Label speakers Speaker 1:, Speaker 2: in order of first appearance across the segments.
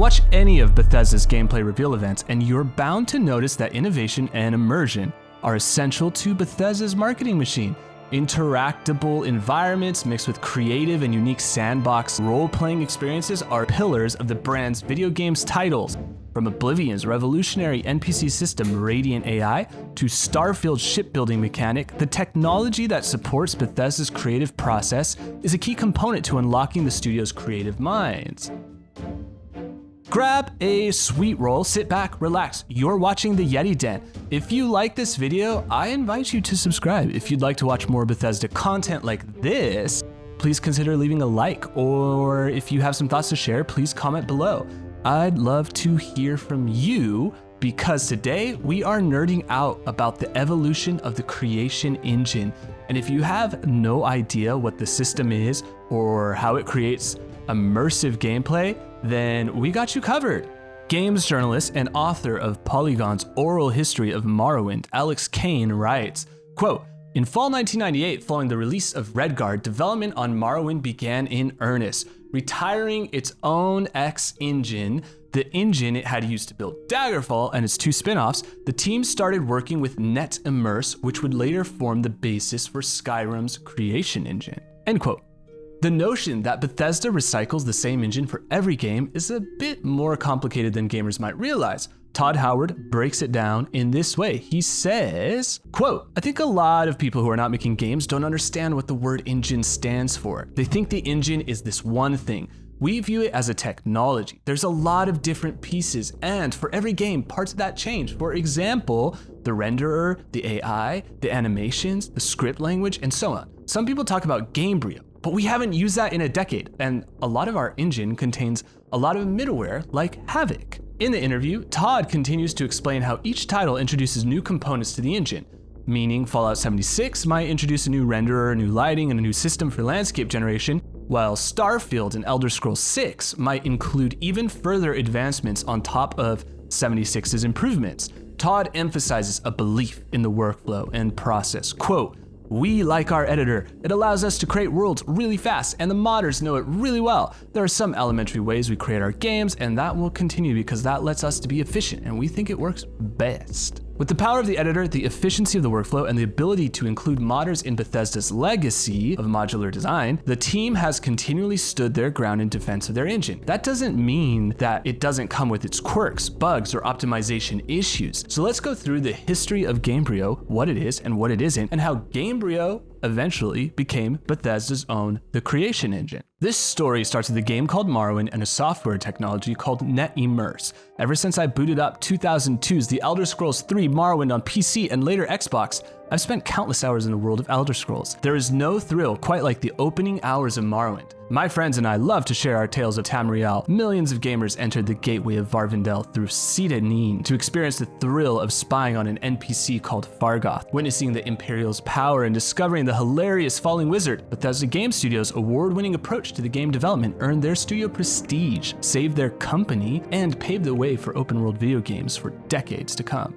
Speaker 1: Watch any of Bethesda's gameplay reveal events, and you're bound to notice that innovation and immersion are essential to Bethesda's marketing machine. Interactable environments mixed with creative and unique sandbox role-playing experiences are pillars of the brand's video games titles. From Oblivion's revolutionary NPC system Radiant AI to Starfield's shipbuilding mechanic, the technology that supports Bethesda's creative process is a key component to unlocking the studio's creative minds. Grab a sweet roll, sit back, relax. You're watching the Yeti Den. If you like this video, I invite you to subscribe. If you'd like to watch more Bethesda content like this, please consider leaving a like, or if you have some thoughts to share, please comment below. I'd love to hear from you, because today we are nerding out about the evolution of the creation engine. And if you have no idea what the system is or how it creates immersive gameplay, then we got you covered. Games journalist and author of Polygon's Oral History of Morrowind, Alex Kane writes, quote, "In fall 1998, following the release of Redguard, development on Morrowind began in earnest. Retiring its own X engine, the engine it had used to build Daggerfall and its two spin-offs, the team started working with NetImmerse, which would later form the basis for Skyrim's creation engine." End quote. The notion that Bethesda recycles the same engine for every game is a bit more complicated than gamers might realize. Todd Howard breaks it down in this way. He says, quote, "I think a lot of people who are not making games don't understand what the word engine stands for. They think the engine is this one thing. We view it as a technology. There's a lot of different pieces, and for every game, parts of that change. For example, the renderer, the AI, the animations, the script language, and so on. Some people talk about Gamebryo, but we haven't used that in a decade, and a lot of our engine contains a lot of middleware like Havoc." In the interview, Todd continues to explain how each title introduces new components to the engine, meaning Fallout 76 might introduce a new renderer, new lighting, and a new system for landscape generation, while Starfield and Elder Scrolls 6 might include even further advancements on top of 76's improvements. Todd emphasizes a belief in the workflow and process. Quote, "We like our editor. It allows us to create worlds really fast, and the modders know it really well. There are some elementary ways we create our games, and that will continue because that lets us to be efficient, and we think it works best." With the power of the editor, the efficiency of the workflow, and the ability to include modders in Bethesda's legacy of modular design, the team has continually stood their ground in defense of their engine. That doesn't mean that it doesn't come with its quirks, bugs, or optimization issues. So let's go through the history of Gamebryo, what it is and what it isn't, and how Gamebryo eventually became Bethesda's own The Creation Engine. This story starts with a game called Morrowind and a software technology called NetImmerse. Ever since I booted up 2002's The Elder Scrolls 3 Morrowind on PC and later Xbox, I've spent countless hours in the world of Elder Scrolls. There is no thrill quite like the opening hours of Morrowind. My friends and I love to share our tales of Tamriel. Millions of gamers entered the gateway of Vvardenfell through Seyda Neen to experience the thrill of spying on an NPC called Fargoth, witnessing the Imperial's power and discovering the hilarious falling wizard. Bethesda Game Studios' award-winning approach to the game development earned their studio prestige, saved their company, and paved the way for open-world video games for decades to come.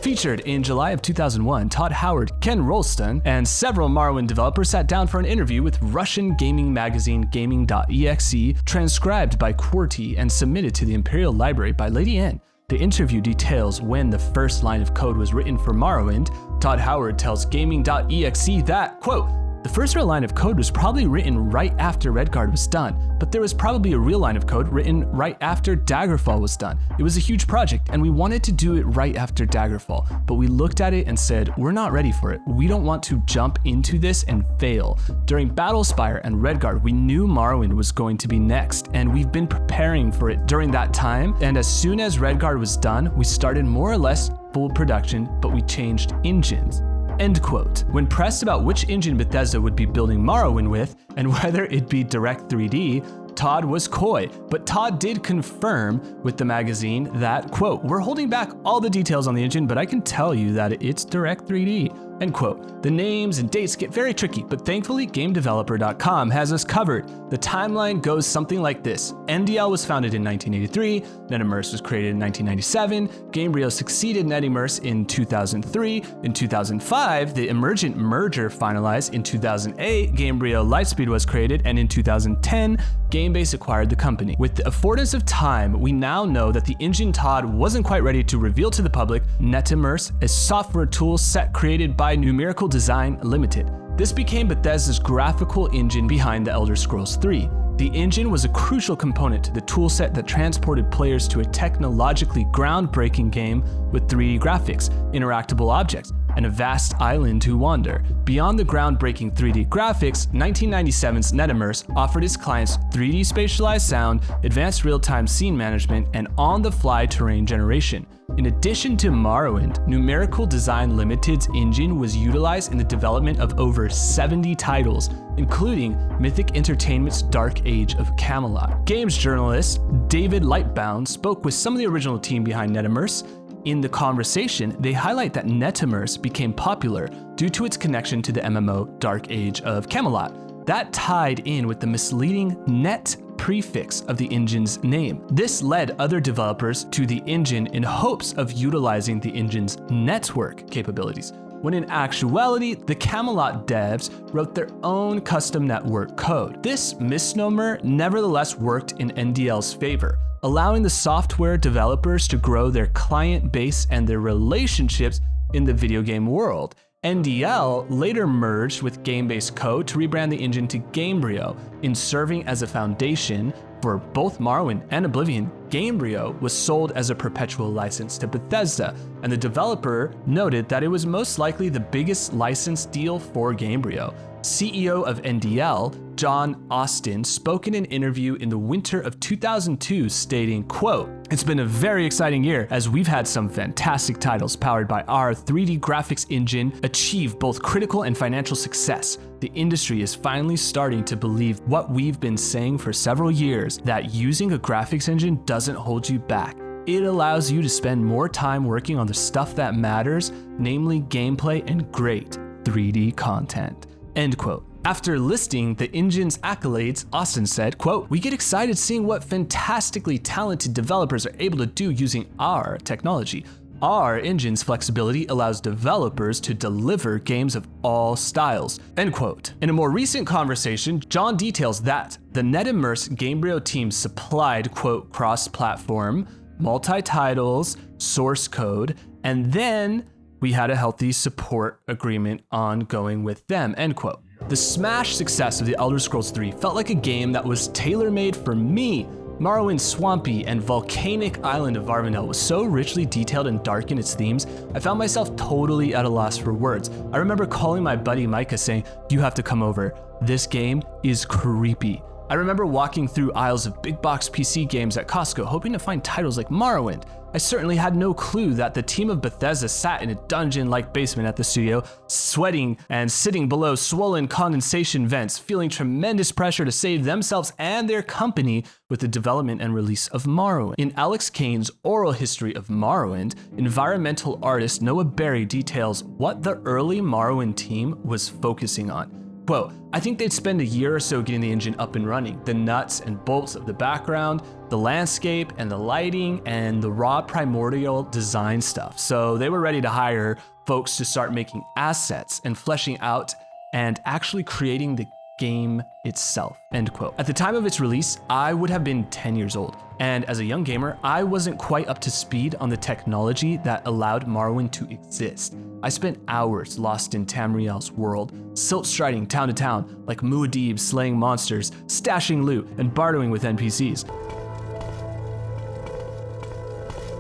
Speaker 1: Featured in July of 2001, Todd Howard, Ken Rolston, and several Morrowind developers sat down for an interview with Russian gaming magazine Gaming.exe, transcribed by QWERTY and submitted to the Imperial Library by Lady N. The interview details when the first line of code was written for Morrowind. Todd Howard tells Gaming.exe that, quote, "The first real line of code was probably written right after Redguard was done, but there was probably a real line of code written right after Daggerfall was done. It was a huge project, and we wanted to do it right after Daggerfall, but we looked at it and said, we're not ready for it. We don't want to jump into this and fail. During Battlespire and Redguard, we knew Morrowind was going to be next, and we've been preparing for it during that time, and as soon as Redguard was done, we started more or less full production, but we changed engines." End quote. When pressed about which engine Bethesda would be building Morrowind with, and whether it'd be Direct3D, Todd was coy, but Todd did confirm with the magazine that, quote, "We're holding back all the details on the engine, but I can tell you that it's Direct 3D." End quote. The names and dates get very tricky, but thankfully GameDeveloper.com has us covered. The timeline goes something like this. NDL was founded in 1983, NetImmerse was created in 1997, Gamebryo succeeded NetImmerse in 2003, in 2005, the Emergent merger finalized, in 2008, Gamebryo Lightspeed was created, and in 2010, Gamebase acquired the company. With the affordance of time, we now know that the engine Todd wasn't quite ready to reveal to the public, NetImmerse, a software tool set created by Numerical Design Limited. This became Bethesda's graphical engine behind The Elder Scrolls III. The engine was a crucial component to the toolset that transported players to a technologically groundbreaking game with 3D graphics, interactable objects, and a vast island to wander. Beyond the groundbreaking 3D graphics, 1997's NetImmerse offered its clients 3D spatialized sound, advanced real-time scene management, and on-the-fly terrain generation. In addition to Morrowind, Numerical Design Limited's engine was utilized in the development of over 70 titles, including Mythic Entertainment's Dark Age of Camelot. Games journalist David Lightbound spoke with some of the original team behind NetImmerse. In the conversation, they highlight that NetImmerse became popular due to its connection to the MMO Dark Age of Camelot. That tied in with the misleading net prefix of the engine's name. This led other developers to the engine in hopes of utilizing the engine's network capabilities, when in actuality, the Camelot devs wrote their own custom network code. This misnomer nevertheless worked in NDL's favor, allowing the software developers to grow their client base and their relationships in the video game world. NDL later merged with Gamebase Co. to rebrand the engine to Gamebryo. In serving as a foundation for both Morrowind and Oblivion, Gamebryo was sold as a perpetual license to Bethesda, and the developer noted that it was most likely the biggest license deal for Gamebryo. CEO of NDL, John Austin, spoke in an interview in the winter of 2002 stating, quote, "It's been a very exciting year as we've had some fantastic titles powered by our 3D graphics engine achieve both critical and financial success. The industry is finally starting to believe what we've been saying for several years, that using a graphics engine doesn't hold you back. It allows you to spend more time working on the stuff that matters, namely gameplay and great 3D content." End quote. After listing the engine's accolades, Austin said, quote, "We get excited seeing what fantastically talented developers are able to do using our technology. Our engine's flexibility allows developers to deliver games of all styles." End quote. In a more recent conversation, John details that the NetImmerse Gamebryo team supplied, quote, "cross-platform, multi-titles, source code, and then we had a healthy support agreement ongoing with them," end quote. The smash success of The Elder Scrolls III felt like a game that was tailor-made for me. Morrowind's swampy and volcanic island of Vvardenfell was so richly detailed and dark in its themes, I found myself totally at a loss for words. I remember calling my buddy Micah saying, "You have to come over. This game is creepy." I remember walking through aisles of big box PC games at Costco hoping to find titles like Morrowind. I certainly had no clue that the team of Bethesda sat in a dungeon-like basement at the studio, sweating and sitting below swollen condensation vents, feeling tremendous pressure to save themselves and their company with the development and release of Morrowind. In Alex Kane's oral history of Morrowind, environmental artist Noah Berry details what the early Morrowind team was focusing on. Quote, "I think they'd spend a year or so getting the engine up and running. The nuts and bolts of the background, the landscape and the lighting, and the raw primordial design stuff. So they were ready to hire folks to start making assets and fleshing out and actually creating the game itself," end quote. At the time of its release, I would have been 10 years old. And as a young gamer, I wasn't quite up to speed on the technology that allowed Morrowind to exist. I spent hours lost in Tamriel's world, silt-striding town to town like Muad'Dib slaying monsters, stashing loot, and bartering with NPCs.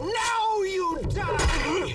Speaker 1: Now you die!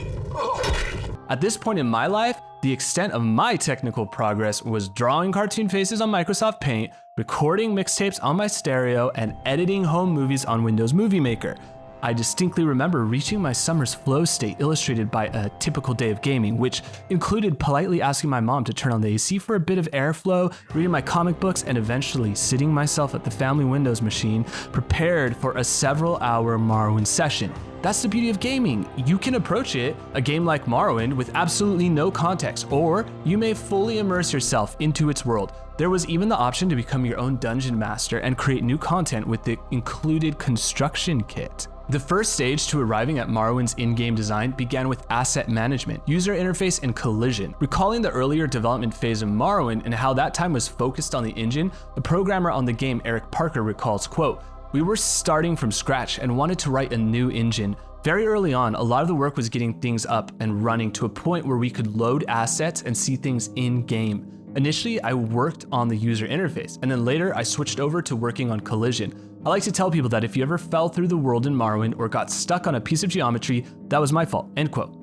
Speaker 1: At this point in my life, the extent of my technical progress was drawing cartoon faces on Microsoft Paint, recording mixtapes on my stereo, and editing home movies on Windows Movie Maker. I distinctly remember reaching my summer's flow state illustrated by a typical day of gaming, which included politely asking my mom to turn on the AC for a bit of airflow, reading my comic books, and eventually sitting myself at the family Windows machine, prepared for a several-hour Morrowind session. That's the beauty of gaming. You can approach it, a game like Morrowind, with absolutely no context, or you may fully immerse yourself into its world. There was even the option to become your own dungeon master and create new content with the included construction kit. The first stage to arriving at Morrowind's in-game design began with asset management, user interface, and collision. Recalling the earlier development phase of Morrowind and how that time was focused on the engine, the programmer on the game, Eric Parker, recalls, quote, "We were starting from scratch and wanted to write a new engine. Very early on, a lot of the work was getting things up and running to a point where we could load assets and see things in-game. Initially, I worked on the user interface, and then later I switched over to working on collision. I like to tell people that if you ever fell through the world in Morrowind or got stuck on a piece of geometry, that was my fault," end quote.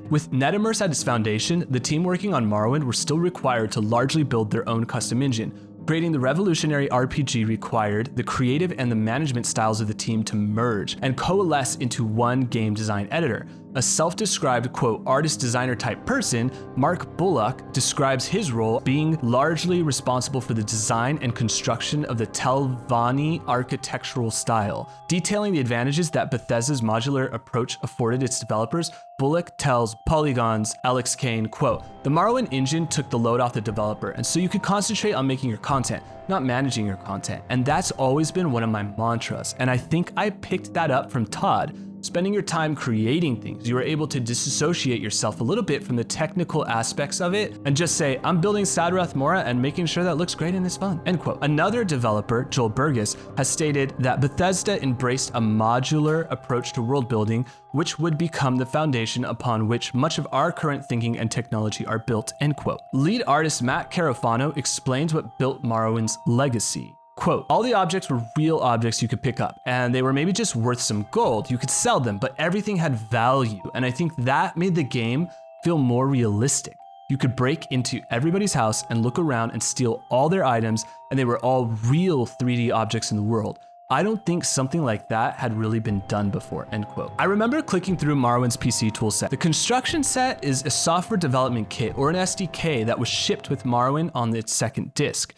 Speaker 1: With NetImmerse at its foundation, the team working on Morrowind were still required to largely build their own custom engine. Creating the revolutionary RPG required the creative and the management styles of the team to merge and coalesce into one game design editor. A self-described, quote, artist-designer type person, Mark Bullock describes his role being largely responsible for the design and construction of the Telvanni architectural style. Detailing the advantages that Bethesda's modular approach afforded its developers, Bullock tells Polygon's Alex Kane, quote, "The Morrowind engine took the load off the developer, and so you could concentrate on making your content, not managing your content. And that's always been one of my mantras. And I think I picked that up from Todd. Spending your time creating things, you are able to disassociate yourself a little bit from the technical aspects of it and just say, I'm building Sadrath Mora and making sure that looks great and is fun," end quote. Another developer, Joel Burgess, has stated that Bethesda embraced a modular approach to world building, which would become the foundation upon which much of our current thinking and technology are built, end quote. Lead artist Matt Carafano explains what built Morrowind's legacy. Quote, "All the objects were real objects you could pick up, and they were maybe just worth some gold. You could sell them, but everything had value. And I think that made the game feel more realistic. You could break into everybody's house and look around and steal all their items, and they were all real 3D objects in the world. I don't think something like that had really been done before," end quote. I remember clicking through Morrowind's PC toolset. The construction set is a software development kit or an SDK that was shipped with Morrowind on its second disc.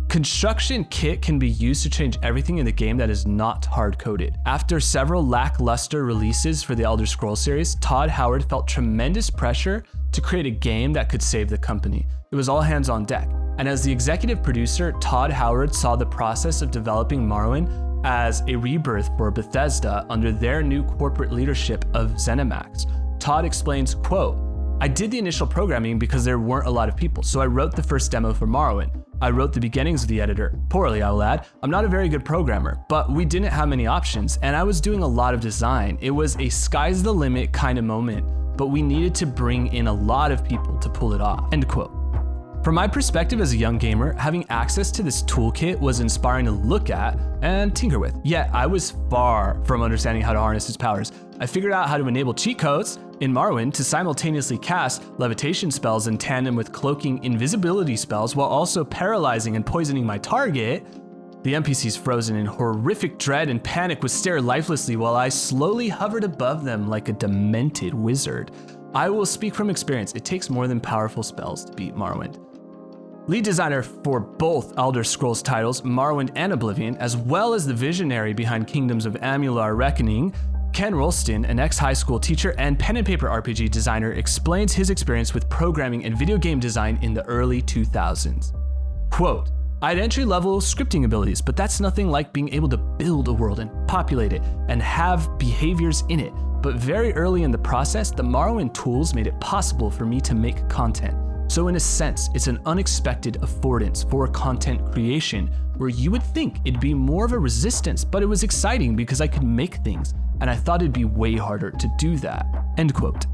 Speaker 1: Construction kit can be used to change everything in the game that is not hard-coded. After several lackluster releases for the Elder Scrolls series, Todd Howard felt tremendous pressure to create a game that could save the company. It was all hands on deck. And as the executive producer, Todd Howard saw the process of developing Morrowind as a rebirth for Bethesda under their new corporate leadership of ZeniMax. Todd explains, quote, "I did the initial programming because there weren't a lot of people, so I wrote the first demo for Morrowind. I wrote the beginnings of the editor, poorly I will add. I'm not a very good programmer, but we didn't have many options, and I was doing a lot of design. It was a sky's the limit kind of moment, but we needed to bring in a lot of people to pull it off," end quote. From my perspective as a young gamer, having access to this toolkit was inspiring to look at and tinker with, yet I was far from understanding how to harness its powers. I figured out how to enable cheat codes in Morrowind to simultaneously cast levitation spells in tandem with cloaking invisibility spells while also paralyzing and poisoning my target. The NPCs frozen in horrific dread and panic would stare lifelessly while I slowly hovered above them like a demented wizard. I will speak from experience, it takes more than powerful spells to beat Morrowind. Lead designer for both Elder Scrolls titles, Morrowind and Oblivion, as well as the visionary behind Kingdoms of Amular Reckoning, Ken Rolston, an ex-high school teacher and pen and paper RPG designer, explains his experience with programming and video game design in the early 2000s. Quote, "I had entry-level scripting abilities, but that's nothing like being able to build a world and populate it and have behaviors in it. But very early in the process, the Morrowind tools made it possible for me to make content. So in a sense, it's an unexpected affordance for content creation where you would think it'd be more of a resistance, but it was exciting because I could make things, and I thought it'd be way harder to do that," end quote.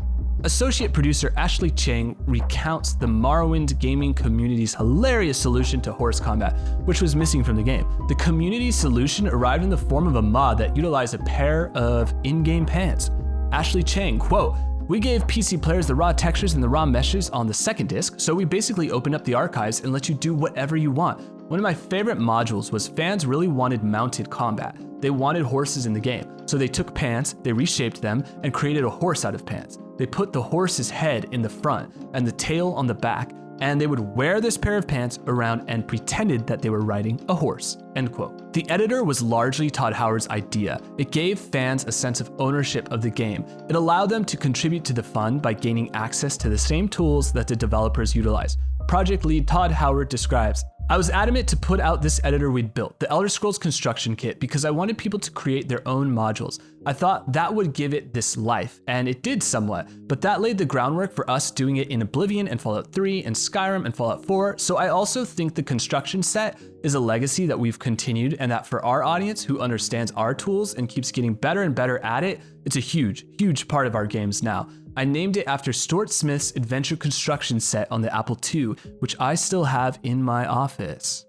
Speaker 1: Associate producer Ashley Chang recounts the Morrowind gaming community's hilarious solution to horse combat, which was missing from the game. The community solution arrived in the form of a mod that utilized a pair of in-game pants. Ashley Chang, quote, "We gave PC players the raw textures and the raw meshes on the second disc, so we basically opened up the archives and let you do whatever you want. One of my favorite modules was fans really wanted mounted combat. They wanted horses in the game. So they took pants, they reshaped them, and created a horse out of pants. They put the horse's head in the front and the tail on the back, and they would wear this pair of pants around and pretended that they were riding a horse, end quote. The editor was largely Todd Howard's idea. It gave fans a sense of ownership of the game. It allowed them to contribute to the fun by gaining access to the same tools that the developers utilize. Project lead Todd Howard describes, "I was adamant to put out this editor we'd built, the Elder Scrolls Construction Kit, because I wanted people to create their own modules. I thought that would give it this life, and it did somewhat, but that laid the groundwork for us doing it in Oblivion and Fallout 3 and Skyrim and Fallout 4, so I also think the construction set is a legacy that we've continued, and that for our audience who understands our tools and keeps getting better and better at it, it's a huge, huge part of our games now. I named it after Stuart Smith's adventure construction set on the Apple II, which I still have in my office,"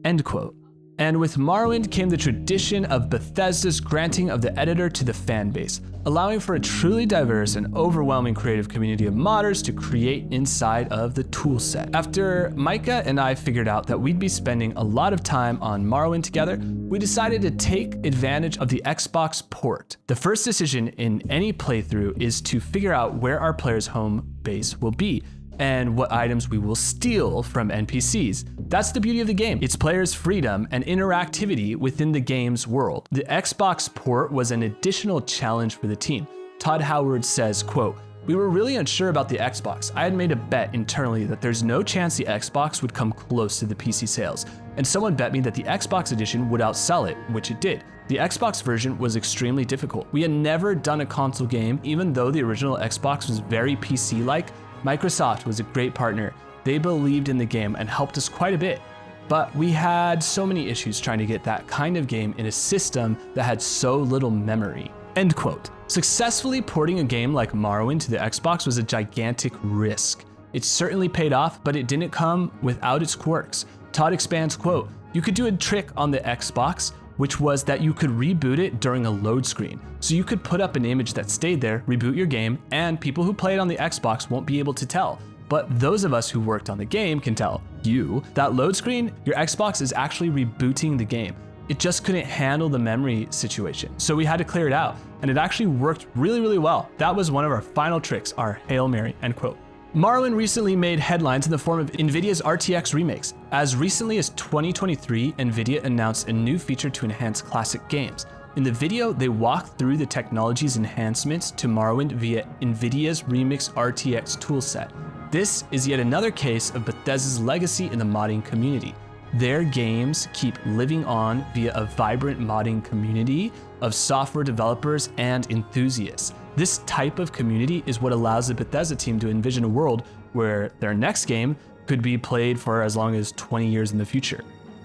Speaker 1: end quote. And with Morrowind came the tradition of Bethesda's granting of the editor to the fan base, allowing for a truly diverse and overwhelming creative community of modders to create inside of the toolset. After Micah and I figured out that we'd be spending a lot of time on Morrowind together, we decided to take advantage of the Xbox port. The first decision in any playthrough is to figure out where our player's home base will be and what items we will steal from NPCs. That's the beauty of the game. It's players' freedom and interactivity within the game's world. The Xbox port was an additional challenge for the team. Todd Howard says, quote, "We were really unsure about the Xbox. I had made a bet internally that there's no chance the Xbox would come close to the PC sales. And someone bet me that the Xbox edition would outsell it, which it did. The Xbox version was extremely difficult. We had never done a console game, even though the original Xbox was very PC-like. Microsoft was a great partner. They believed in the game and helped us quite a bit. But we had so many issues trying to get that kind of game in a system that had so little memory," end quote. Successfully porting a game like Morrowind to the Xbox was a gigantic risk. It certainly paid off, but it didn't come without its quirks. Todd expands, quote, "You could do a trick on the Xbox, which was that you could reboot it during a load screen. So you could put up an image that stayed there, reboot your game, and people who played on the Xbox won't be able to tell. But those of us who worked on the game can tell you that load screen, your Xbox is actually rebooting the game. It just couldn't handle the memory situation. So we had to clear it out, and it actually worked really, really well. That was one of our final tricks, our Hail Mary," end quote. Morrowind recently made headlines in the form of NVIDIA's RTX remakes. As recently as 2023, NVIDIA announced a new feature to enhance classic games. In the video, they walk through the technology's enhancements to Morrowind via NVIDIA's Remix RTX toolset. This is yet another case of Bethesda's legacy in the modding community. Their games keep living on via a vibrant modding community of software developers and enthusiasts. This type of community is what allows the Bethesda team to envision a world where their next game could be played for as long as 20 years in the future.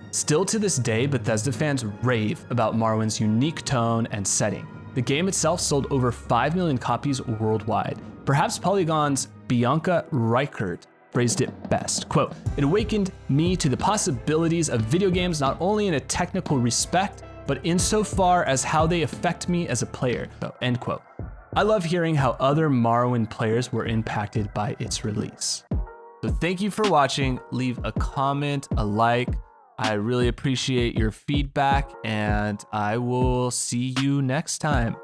Speaker 1: Still to this day, Bethesda fans rave about Morrowind's unique tone and setting. The game itself sold over 5 million copies worldwide. Perhaps Polygon's Bianca Reichert phrased it best, quote, "It awakened me to the possibilities of video games not only in a technical respect, but insofar as how they affect me as a player," end quote. I love hearing how other Morrowind players were impacted by its release. So thank you for watching. Leave a comment, a like. I really appreciate your feedback, and I will see you next time.